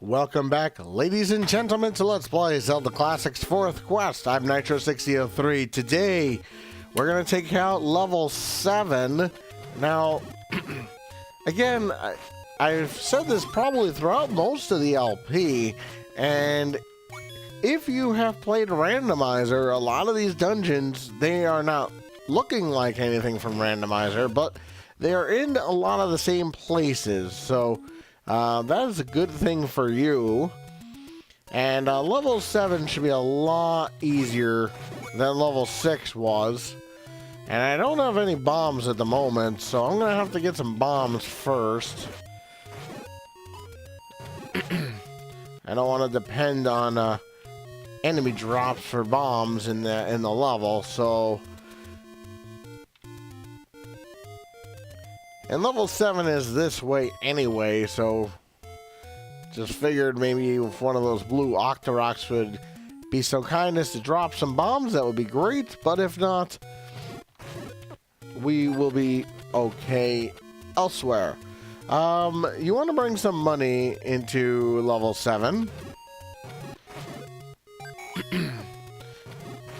Welcome back, ladies and gentlemen, to Let's Play Zelda Classics 4th Quest. I'm Nitro6003. Today, we're going to take out level 7. Now, again, I've said this probably throughout most of the LP, and if you have played Randomizer, a lot of these dungeons, they are not looking like anything from Randomizer, but they are in a lot of the same places, so that is a good thing for you. And level 7 should be a lot easier than level 6 was. And I don't have any bombs at the moment, so I'm going to have to get some bombs first. I don't want to depend on enemy drops for bombs in the level, so... And level 7 is this way anyway, so just figured maybe if one of those blue Octoroks would be so kind as to drop some bombs, that would be great. But if not, we will be okay elsewhere. You want to bring some money into level 7.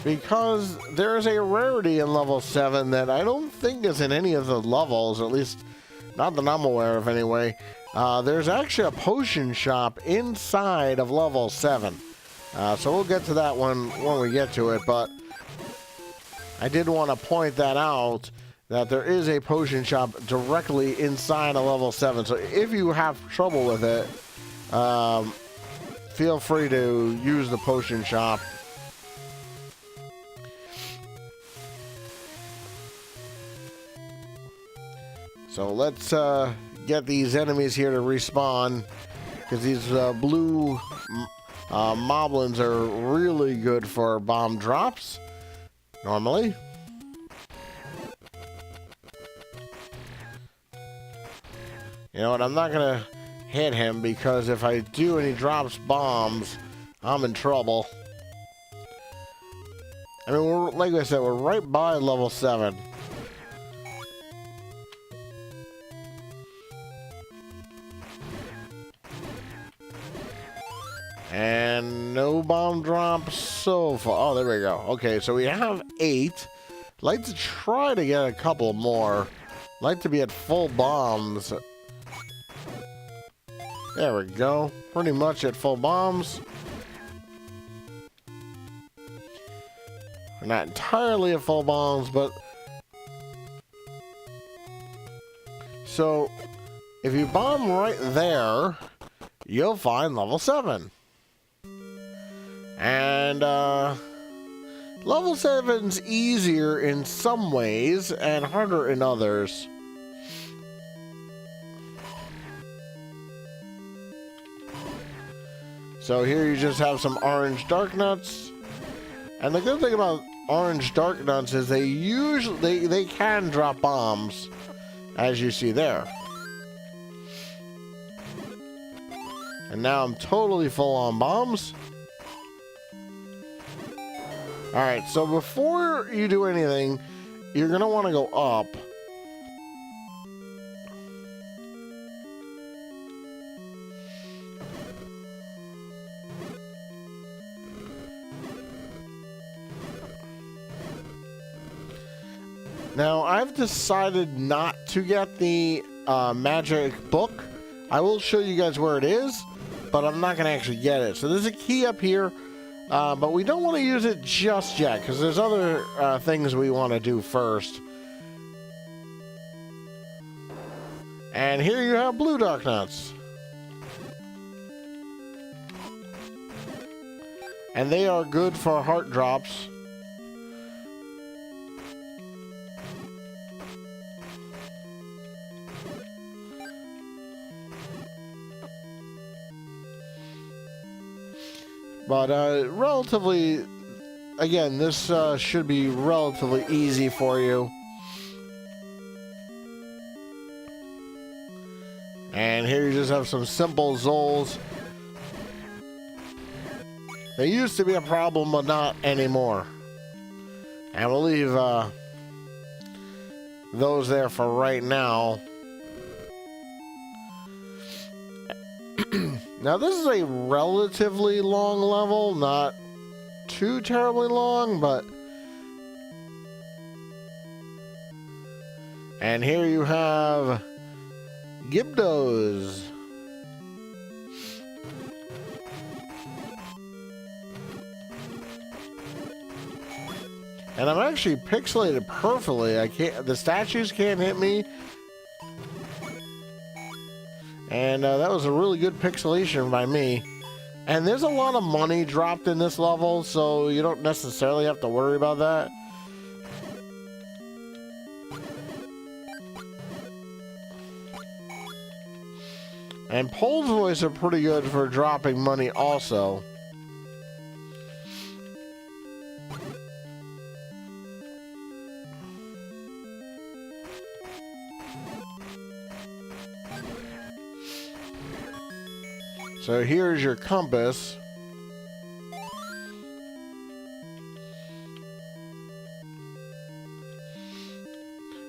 Because there is a rarity in level 7 that I don't think is in any of the levels, at least not that I'm aware of anyway. There's actually a potion shop inside of level 7. So we'll get to that one when we get to it, but I did want to point that out, that there is a potion shop directly inside of level 7. So if you have trouble with it, feel free to use the potion shop. So let's get these enemies here to respawn, because these blue moblins are really good for bomb drops, normally. You know what, I'm not going to hit him, because if I do and he drops bombs, I'm in trouble. I mean, like I said, we're right by level 7. And no bomb drops so far. Oh, there we go. Okay, so we have 8. Like to try to get a couple more. Like to be at full bombs. There we go. Pretty much at full bombs. We're not entirely at full bombs, but... So, if you bomb right there, you'll find level 7. And, level 7's easier in some ways and harder in others. So here you just have some orange dark nuts. And the good thing about orange dark nuts is they can drop bombs, as you see there. And now I'm totally full on bombs. Alright, so before you do anything, you're going to want to go up. Now, I've decided not to get the magic book. I will show you guys where it is, but I'm not going to actually get it. So there's a key up here. But we don't want to use it just yet, because there's other things we want to do first. And here you have blue dark nuts. And they are good for heart drops. But relatively, again, this should be relatively easy for you. And here you just have some simple Zols. They used to be a problem, but not anymore. And we'll leave those there for right now. Now this is a relatively long level, not too terribly long, but... And here you have Gibdos. And I'm actually pixelated perfectly. I can't. The statues can't hit me. And that was a really good pixelation by me. And there's a lot of money dropped in this level, so you don't necessarily have to worry about that. And Pole's voice are pretty good for dropping money also. So here's your compass.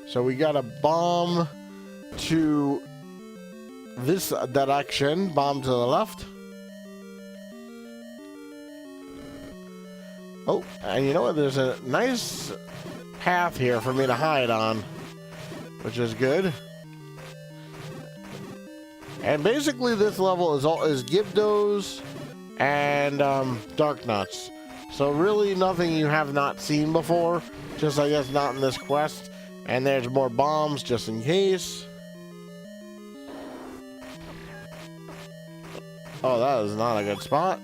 So we got a bomb to this direction, bomb to the left. Oh, and you know what? There's a nice path here for me to hide on, which is good. And basically this level is Gibdos and Dark Nuts. So really nothing you have not seen before, just I guess not in this quest. And there's more bombs just in case. Oh, that is not a good spot.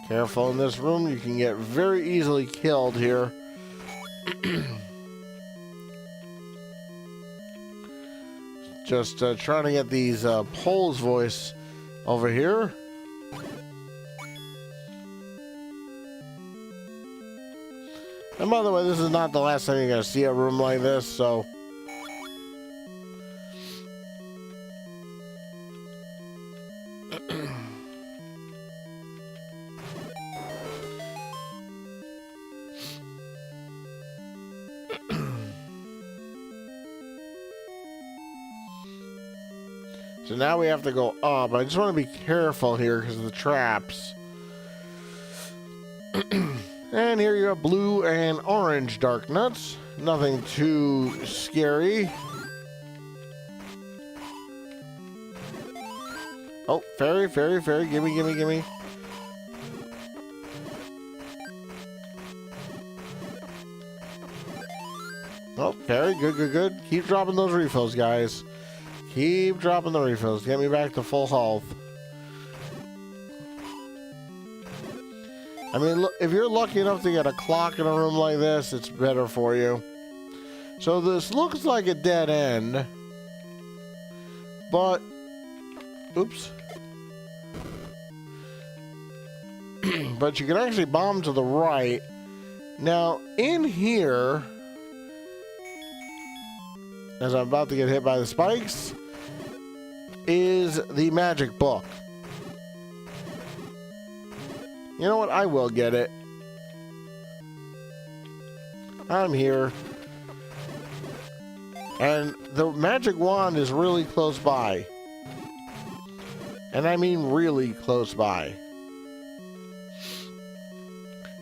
Careful in this room, you can get very easily killed here. Just trying to get these Pole's voice over here. And by the way, this is not the last time you're going to see a room like this, so... So now we have to go up. I just want to be careful here because of the traps. And here you have blue and orange Dark Nuts. Nothing too scary. Oh, fairy, fairy, fairy. Gimme, gimme, gimme. Oh, fairy. Good, good, good. Keep dropping those refills, guys. Keep dropping the refills. Get me back to full health. I mean, look, if you're lucky enough to get a clock in a room like this, it's better for you. So this looks like a dead end. But, oops. But you can actually bomb to the right. Now, in here, as I'm about to get hit by the spikes, is the magic book. You know what? I will get it. I'm here. And the magic wand is really close by. And I mean really close by.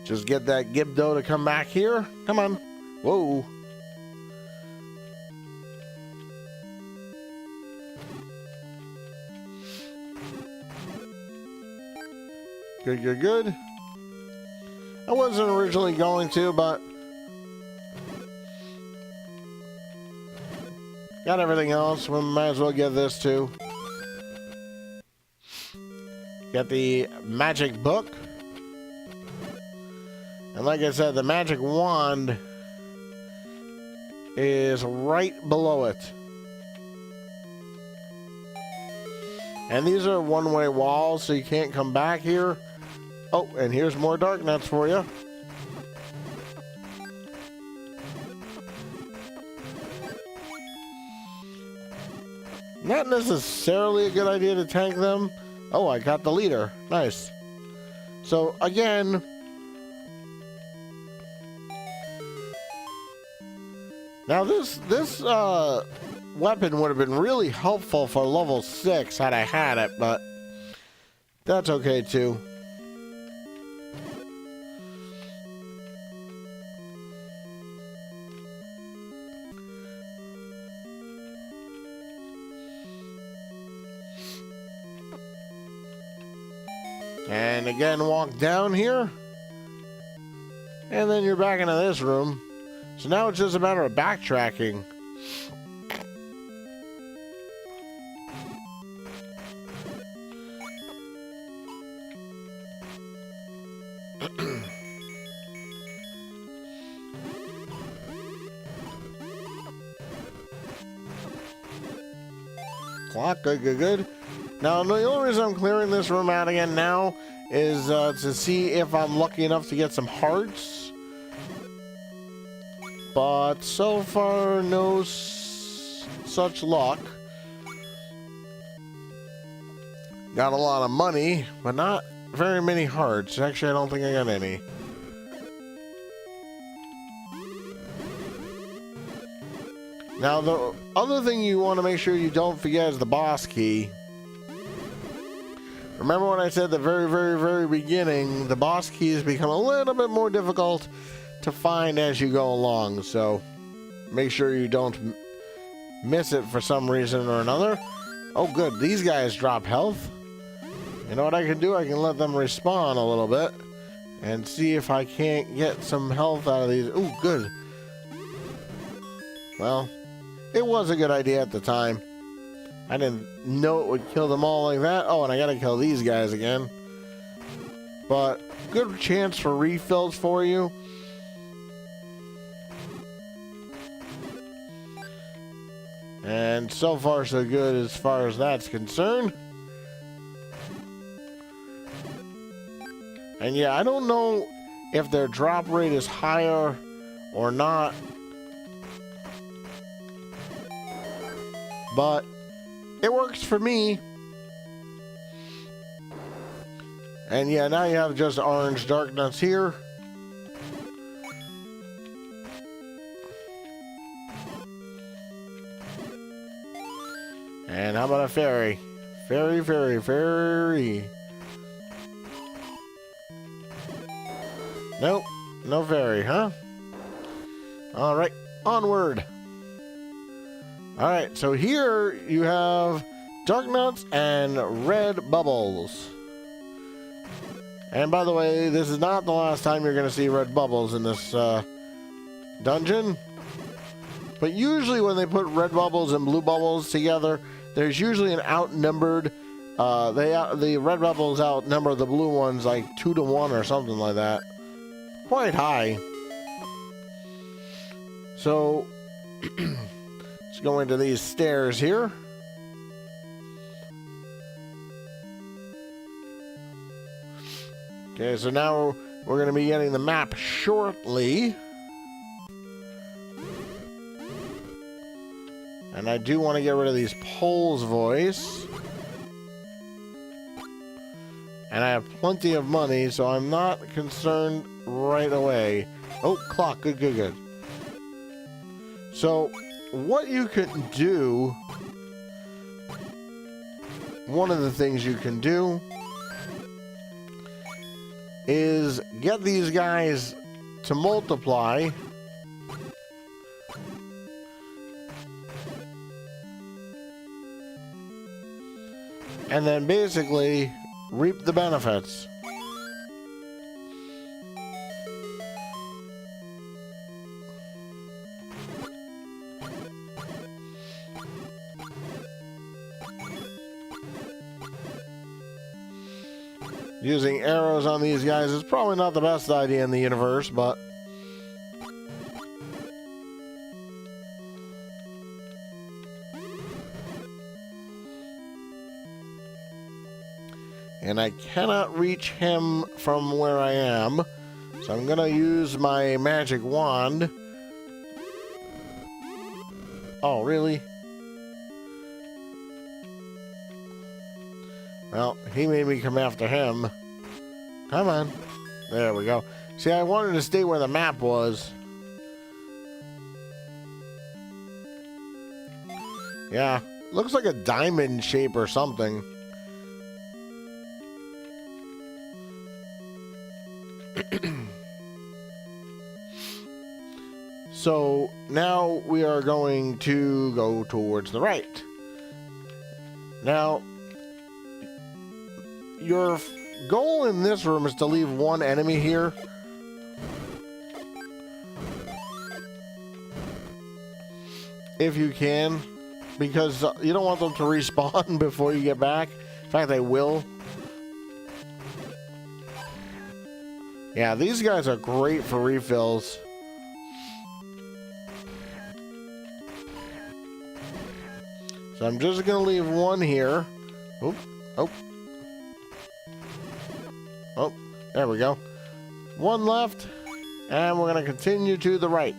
Just get that Gibdo to come back here. Come on. Whoa. Good, good, good. I wasn't originally going to, but got everything else. We might as well get this too. Get the magic book. And like I said, the magic wand is right below it. And these are one-way walls, so you can't come back here. Oh, and here's more Dark Nuts for you. Not necessarily a good idea to tank them. Oh, I got the leader. Nice. So, again, Now this weapon would have been really helpful for level 6 had I had it, but that's okay too. And again, walk down here. And then you're back into this room. So now it's just a matter of backtracking. Clock, good. Now, the only reason I'm clearing this room out again now is to see if I'm lucky enough to get some hearts. But so far, no such luck. Got a lot of money, but not very many hearts. Actually, I don't think I got any. Now, the other thing you want to make sure you don't forget is the boss key. Remember when I said at the very beginning, the boss keys become a little bit more difficult to find as you go along, so make sure you don't miss it for some reason or another. Oh good, these guys drop health. You know what I can do? I can let them respawn a little bit and see if I can't get some health out of these. Ooh, good. Well, it was a good idea at the time. I didn't know it would kill them all like that. Oh, and I gotta kill these guys again. But good chance for refills for you. And so far so good as far as that's concerned. And yeah, I don't know if their drop rate is higher or not. But it works for me. And yeah, now you have just orange dark nuts here. And how about a fairy? Fairy. Nope, no fairy, huh? Alright, onward. Alright, so here you have dark nuts and red bubbles. And by the way, this is not the last time you're going to see red bubbles in this dungeon. But usually when they put red bubbles and blue bubbles together, there's usually an outnumbered, the red bubbles outnumber the blue ones like 2 to 1 or something like that. Quite high. So, let's go into these stairs here. Okay, so now we're going to be getting the map shortly. And I do want to get rid of these Pole's voice. And I have plenty of money, so I'm not concerned right away. Oh, clock. Good. So, what you can do... One of the things you can do is get these guys to multiply. And then basically reap the benefits. Using arrows on these guys is probably not the best idea in the universe, but... And I cannot reach him from where I am. So I'm going to use my magic wand. Oh, really? Well, he made me come after him. Come on. There we go. See, I wanted to stay where the map was. Yeah, looks like a diamond shape or something. So now we are going to go towards the right. Now, your goal in this room is to leave one enemy here. If you can, because you don't want them to respawn before you get back. In fact, they will. Yeah, these guys are great for refills. So I'm just going to leave one here. Oop, oh. Oh, there we go. One left, and we're going to continue to the right.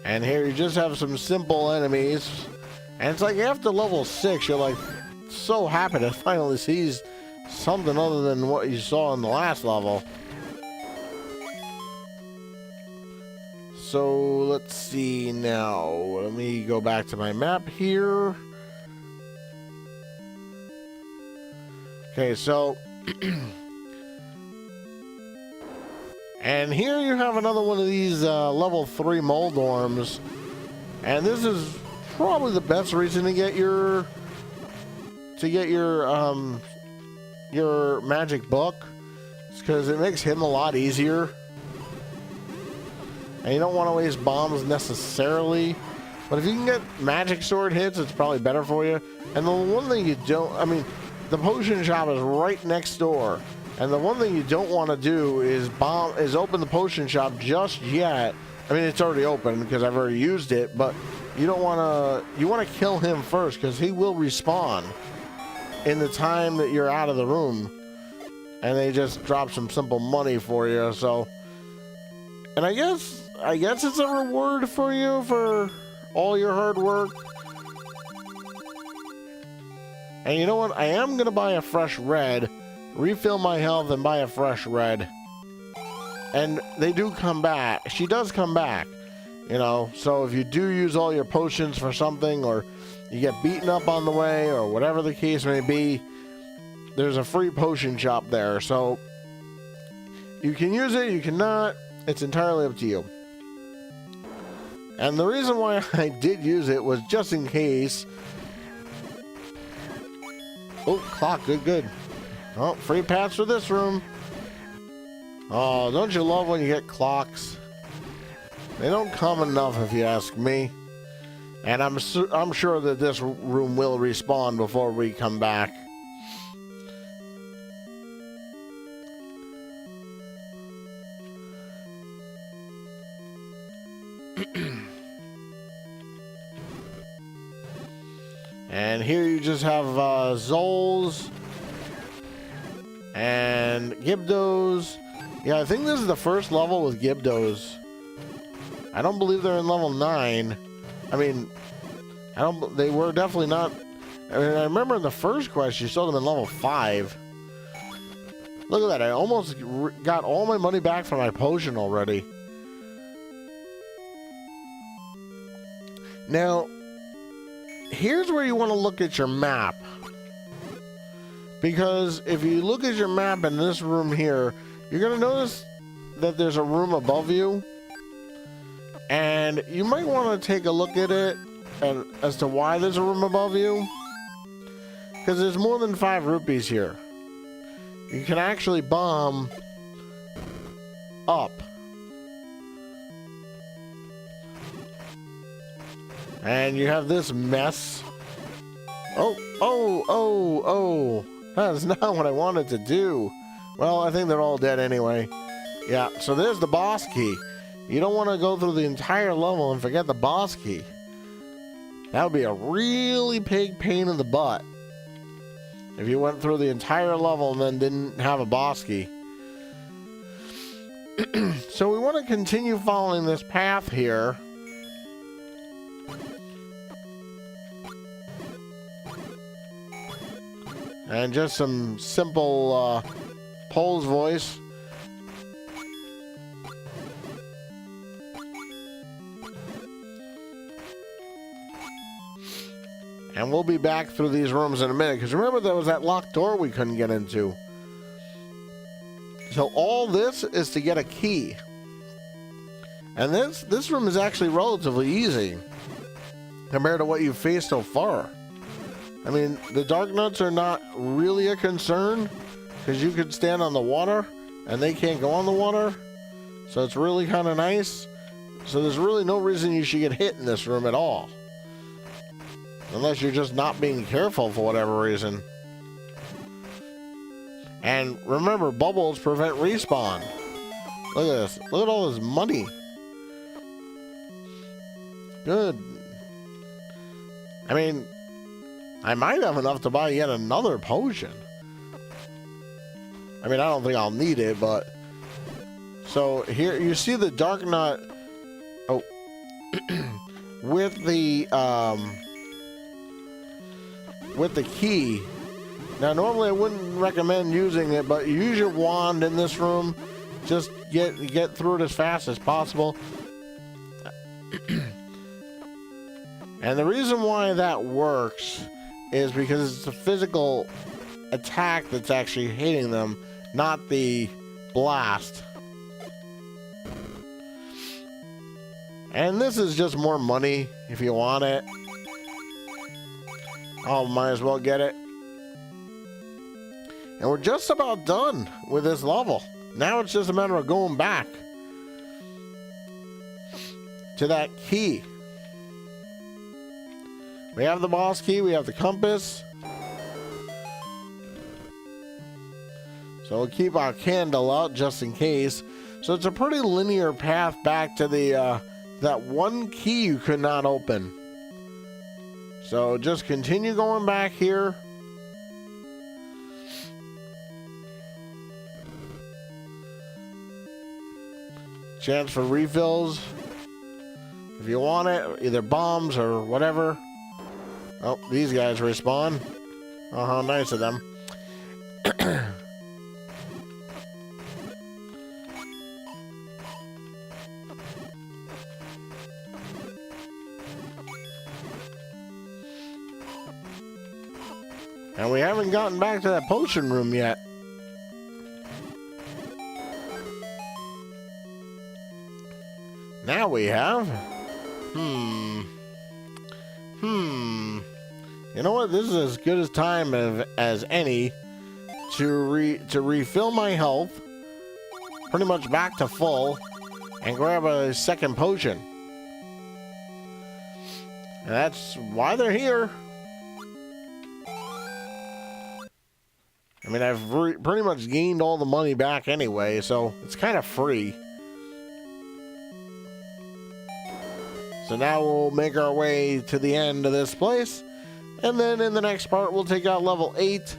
And here you just have some simple enemies. And it's like after level 6, you're like so happy to finally see something other than what you saw in the last level. So let's see now. Let me go back to my map here. Okay, so and here you have another one of these level 3 mold orms. And this is probably the best reason to get your magic book. It's because it makes him a lot easier. And you don't want to waste bombs necessarily. But if you can get magic sword hits, it's probably better for you. And the one thing you don't, I mean, the potion shop is right next door. And the one thing you don't want to do is open the potion shop just yet. I mean, it's already open because I've already used it, but you don't want to, you want to kill him first because he will respawn in the time that you're out of the room. And they just drop some simple money for you, so. And I guess it's a reward for you for all your hard work. And you know what? I am going to buy a fresh red. Refill my health and buy a fresh red. And they do come back. She does come back, you know. So if you do use all your potions for something, or you get beaten up on the way, or whatever the case may be, there's a free potion shop there. So you can use it, you cannot. It's entirely up to you. And the reason why I did use it was just in case. Oh, clock, good. Oh, free pass for this room. Oh, don't you love when you get clocks? They don't come enough, if you ask me. And I'm sure that this room will respawn before we come back. And here you just have Zols and Gibdos. Yeah, I think this is the first level with Gibdos. I don't believe they're in level 9. I mean, they were definitely not. I mean, I remember in the first quest you saw them in level 5. Look at that, I almost got all my money back from my potion already. Now, here's where you want to look at your map. Because if you look at your map in this room here, you're going to notice that there's a room above you. And you might want to take a look at it and as to why there's a room above you. Because there's more than 5 rupees here. You can actually bomb up. And you have this mess. Oh. That's not what I wanted to do. Well, I think they're all dead anyway. Yeah, so there's the boss key. You don't want to go through the entire level and forget the boss key. That would be a really big pain in the butt if you went through the entire level and then didn't have a boss key. So we want to continue following this path here. And just some simple Pole's voice. And we'll be back through these rooms in a minute, because remember there was that locked door we couldn't get into. So all this is to get a key. And this room is actually relatively easy compared to what you've faced so far. I mean, the dark nuts are not really a concern, because you can stand on the water and they can't go on the water. So it's really kind of nice. So there's really no reason you should get hit in this room at all. Unless you're just not being careful for whatever reason. And remember, bubbles prevent respawn. Look at this. Look at all this money. Good. I mean, I might have enough to buy yet another potion. I mean, I don't think I'll need it, but... So, here, you see the dark nut... Oh. With the key. Now, normally I wouldn't recommend using it, but use your wand in this room. Just get through it as fast as possible. And the reason why that works is because it's a physical attack that's actually hitting them, not the blast. And this is just more money if you want it. Oh, might as well get it. And we're just about done with this level. Now it's just a matter of going back to that key. We have the boss key, we have the compass. So we'll keep our candle out just in case. So it's a pretty linear path back to the that one key you could not open. So just continue going back here. Chance for refills if you want it, either bombs or whatever. Oh, these guys respawn. Oh, how nice of them. And we haven't gotten back to that potion room yet. Now we have. You know what? This is as good a time as any to refill my health, pretty much back to full, and grab a second potion. And that's why they're here. I mean, I've pretty much gained all the money back anyway, so it's kind of free. So now we'll make our way to the end of this place. And then in the next part, we'll take out level 8.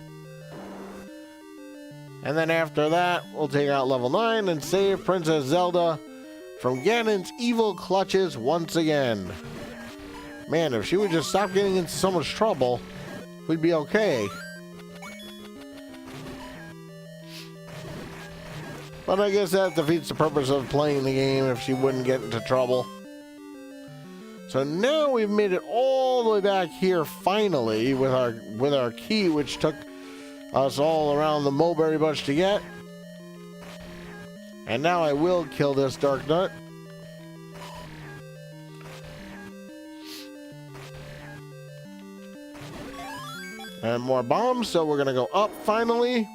And then after that, we'll take out level 9 and save Princess Zelda from Ganon's evil clutches once again. Man, if she would just stop getting into so much trouble, we'd be okay. But I guess that defeats the purpose of playing the game if she wouldn't get into trouble. So now we've made it all the way back here finally with our key, which took us all around the mulberry bush to get. And now I will kill this dark nut. And more bombs, so we're gonna go up finally.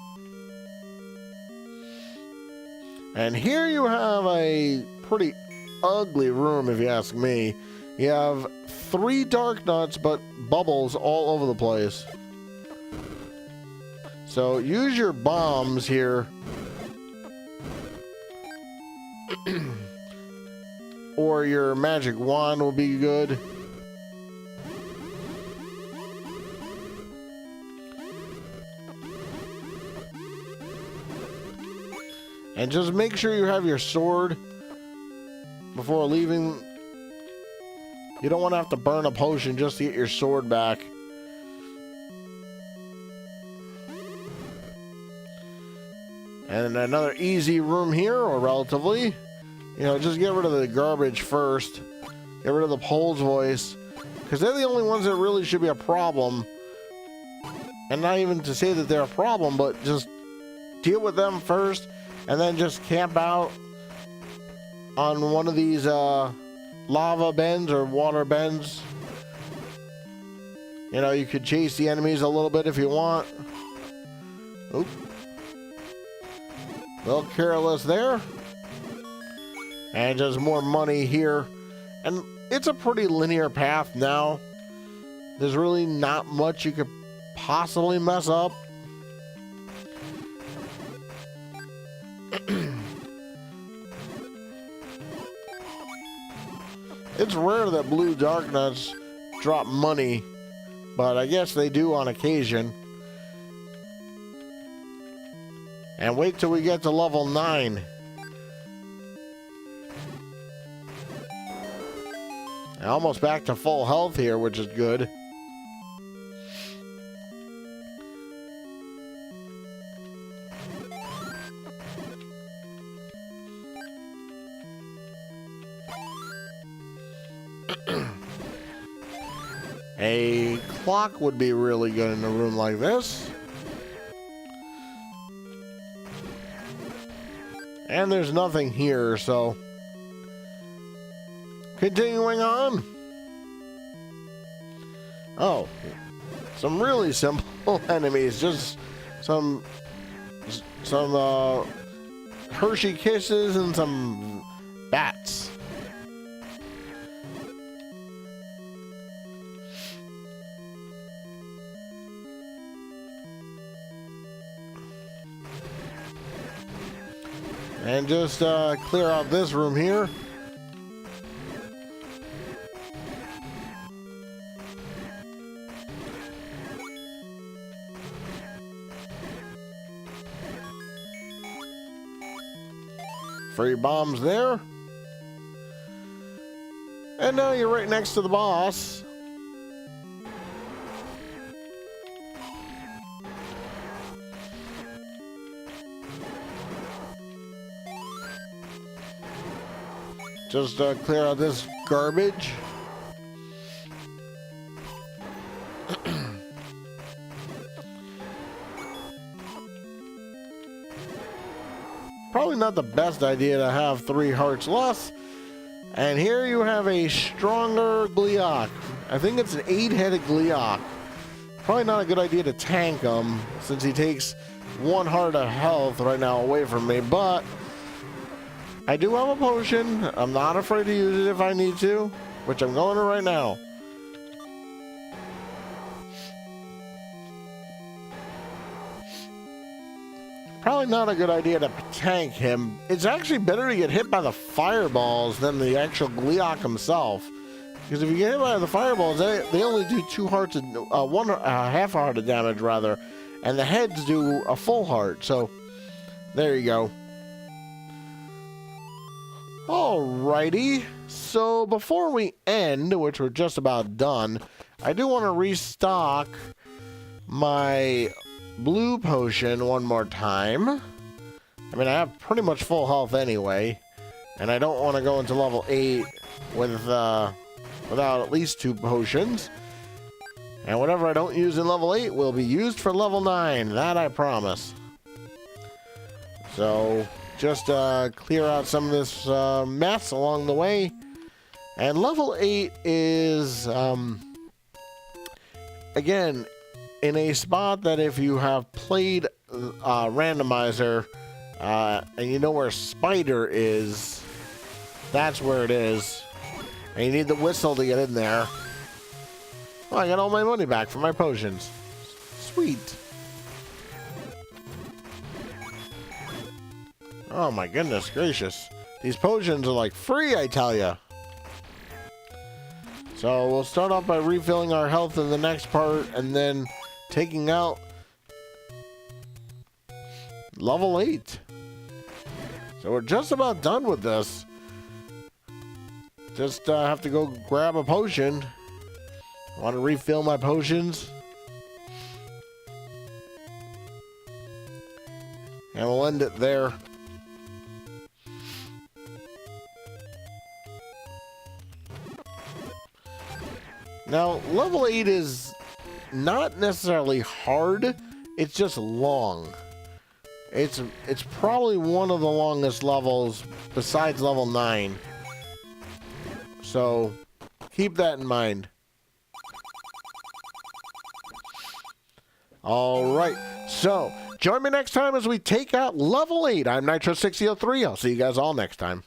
And here you have a pretty ugly room, if you ask me. You have 3 dark nuts, but bubbles all over the place. So use your bombs here. Or your magic wand will be good. And just make sure you have your sword before leaving. You don't want to have to burn a potion just to get your sword back. And another easy room here, or relatively. You know, just get rid of the garbage first. Get rid of the Pole's voice. Because they're the only ones that really should be a problem. And not even to say that they're a problem, but just deal with them first. And then just camp out on one of these lava bends or water bends. You know, you could chase the enemies a little bit if you want. Oop. A little careless there. And just more money here. And it's a pretty linear path now. There's really not much you could possibly mess up. It's rare that blue dark nuts drop money, but I guess they do on occasion. And wait till we get to level 9. Almost back to full health here, which is good. A clock would be really good in a room like this. And there's nothing here, so continuing on. Oh, some really simple enemies. Just some Hershey Kisses and some bats. And just clear out this room here. Free bombs there. And now you're right next to the boss. Just clear out this garbage. Probably not the best idea to have 3 hearts less. And here you have a stronger Gleeok. I think it's an 8-headed Gleeok. Probably not a good idea to tank him since he takes 1 heart of health right now away from me, but I do have a potion. I'm not afraid to use it if I need to, which I'm going to right now. Probably not a good idea to tank him. It's actually better to get hit by the fireballs than the actual Gleeok himself. Because if you get hit by the fireballs, they only do 2 hearts, one half heart of damage rather, and the heads do a full heart. So there you go. Alrighty, so before we end, which we're just about done, I do want to restock my blue potion one more time. I mean, I have pretty much full health anyway, and I don't want to go into level 8 without at least 2 potions. And whatever I don't use in level 8 will be used for level 9, that I promise. So just clear out some of this mess along the way. And level 8 is, again, in a spot that if you have played Randomizer and you know where Spider is, that's where it is. And you need the whistle to get in there. Oh, I got all my money back for my potions. Sweet. Oh my goodness gracious. These potions are like free, I tell ya. So we'll start off by refilling our health in the next part and then taking out level 8. So we're just about done with this. Just have to go grab a potion. I want to refill my potions. And we'll end it there. Now, level 8 is not necessarily hard, it's just long. It's probably one of the longest levels besides level 9. So, keep that in mind. Alright, so join me next time as we take out level 8. I'm Nitro6003. I'll see you guys all next time.